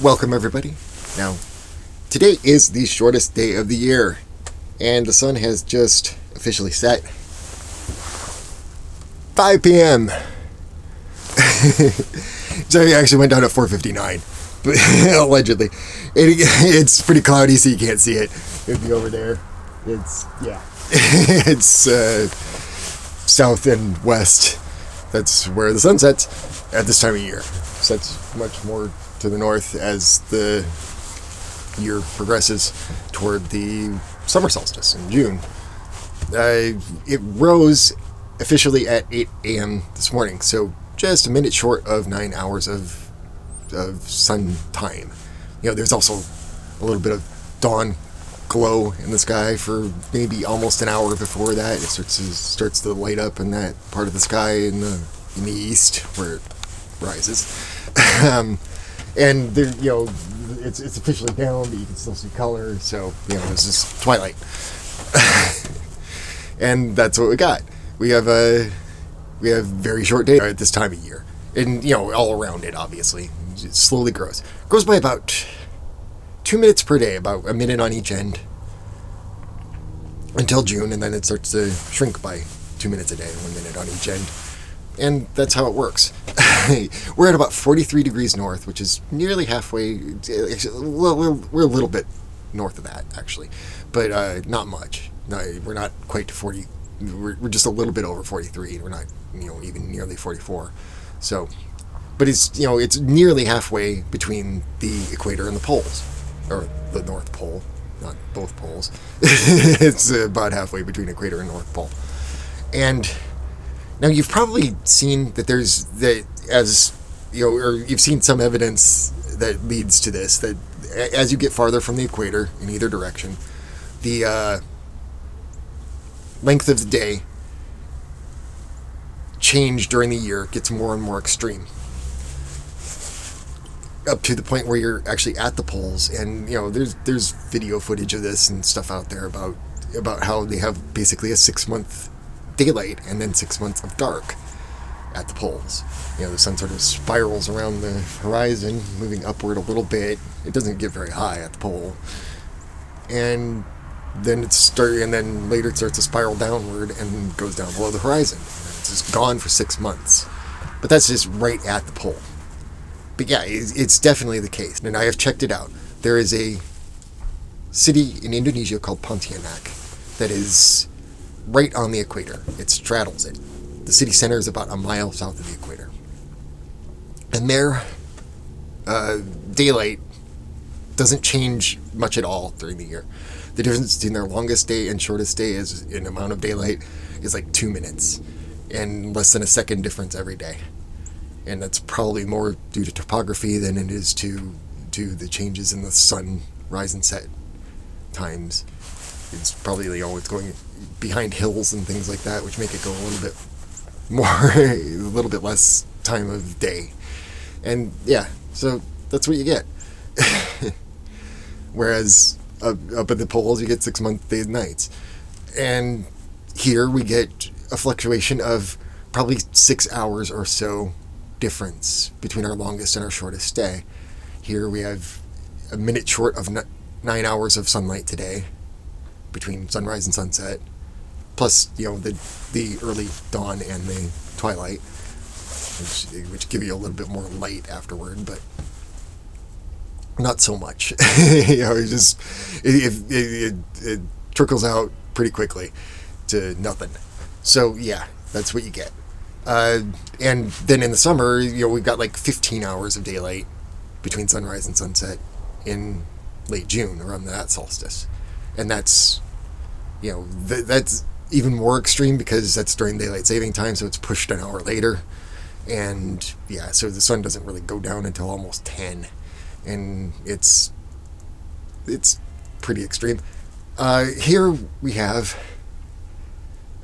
Welcome everybody. Now, today is the shortest day of the year, and the sun has just officially set. 5 p.m. So it actually went down at 4:59, but allegedly. It's pretty cloudy, so you can't see it. It'd be over there. It's south and west. That's where the sun sets at this time of year. Sets much more to the north as the year progresses toward the summer solstice in June. It rose officially at 8 a.m. this morning, so just a minute short of 9 hours of sun time. There's also a little bit of dawn glow in the sky for maybe almost an hour before that. It starts to light up in that part of the sky in the east where it rises. And there, it's officially down, but you can still see color. So this is twilight, and that's what we got. We have very short day at this time of year, and all around it. Obviously, it slowly grows by about 2 minutes per day, about a minute on each end, until June, and then it starts to shrink by 2 minutes a day, 1 minute on each end. And that's how it works. We're at about 43 degrees north, which is nearly halfway. We're a little bit north of that, actually, but not much. No, we're not quite to 40. We're just a little bit over 43. We're not, even nearly 44. So, but it's nearly halfway between the equator and the poles, or the North Pole, not both poles. It's about halfway between equator and North Pole, and now you've probably seen that or you've seen some evidence that leads to this, that as you get farther from the equator in either direction, the length of the day change during the year gets more and more extreme, up to the point where you're actually at the poles. And there's video footage of this and stuff out there about how they have basically a 6-month daylight and then 6 months of dark at the poles. The sun sort of spirals around the horizon, moving upward a little bit. It doesn't get very high at the pole, and then later it starts to spiral downward and goes down below the horizon. It's just gone for 6 months, but that's just right at the pole. But yeah, it's definitely the case, and I have checked it out. There is a city in Indonesia called Pontianak that is right on the equator. It straddles it. The city center is about a mile south of the equator. And their daylight doesn't change much at all during the year. The difference between their longest day and shortest day is in amount of daylight is like 2 minutes, and less than a second difference every day. And that's probably more due to topography than it is to the changes in the sun rise and set times. It's probably it's going behind hills and things like that, which make it go a little bit more, a little bit less time of day. And yeah, so that's what you get. Whereas up at the poles, you get 6-month days and nights. And here we get a fluctuation of probably 6 hours or so difference between our longest and our shortest day. Here we have a minute short of 9 hours of sunlight today between sunrise and sunset, plus the early dawn and the twilight, which give you a little bit more light afterward, but not so much. It trickles out pretty quickly to nothing. So yeah, that's what you get. And then in the summer, we've got like 15 hours of daylight between sunrise and sunset in late June around that solstice, and that's that's even more extreme because that's during daylight saving time, so it's pushed an hour later. And yeah, so the sun doesn't really go down until almost 10, and it's pretty extreme. Here we have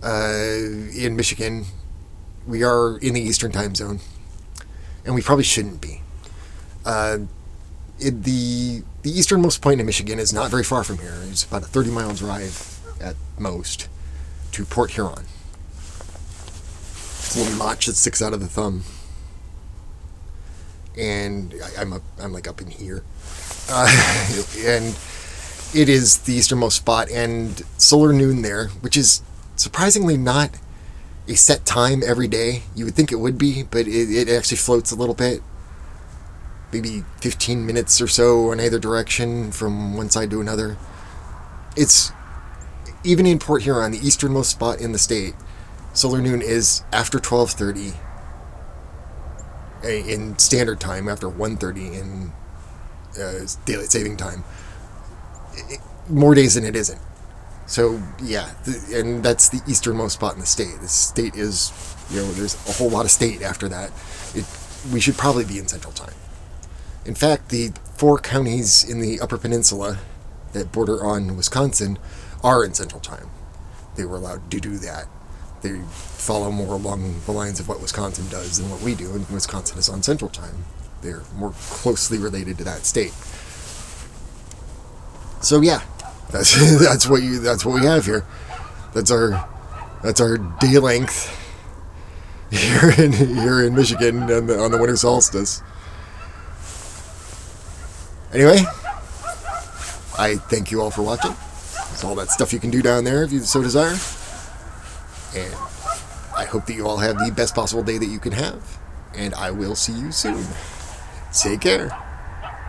in Michigan, we are in the Eastern time zone, and we probably shouldn't be. The easternmost point in Michigan is not very far from here. It's about a 30-mile drive at most to Port Huron. It's a little notch that sticks out of the thumb. and I'm like up in here, and it is the easternmost spot, and solar noon there, which is surprisingly not a set time every day. You would think it would be, but it actually floats a little bit, maybe 15 minutes or so in either direction from one side to another. It's even in Port Huron, the easternmost spot in the state. Solar noon is after 12:30 in standard time, after 1:30 in daylight saving time. More days than it isn't. So yeah, and that's the easternmost spot in the state. The state is, there's a whole lot of state after that. We should probably be in Central Time. In fact, the 4 counties in the Upper Peninsula that border on Wisconsin are in Central Time. They were allowed to do that. They follow more along the lines of what Wisconsin does than what we do, and Wisconsin is on Central Time. They're more closely related to that state. So yeah, that's what we have here. That's our day length here in Michigan on the winter solstice. Anyway, I thank you all for watching. There's all that stuff you can do down there if you so desire. And I hope that you all have the best possible day that you can have. And I will see you soon. Take care.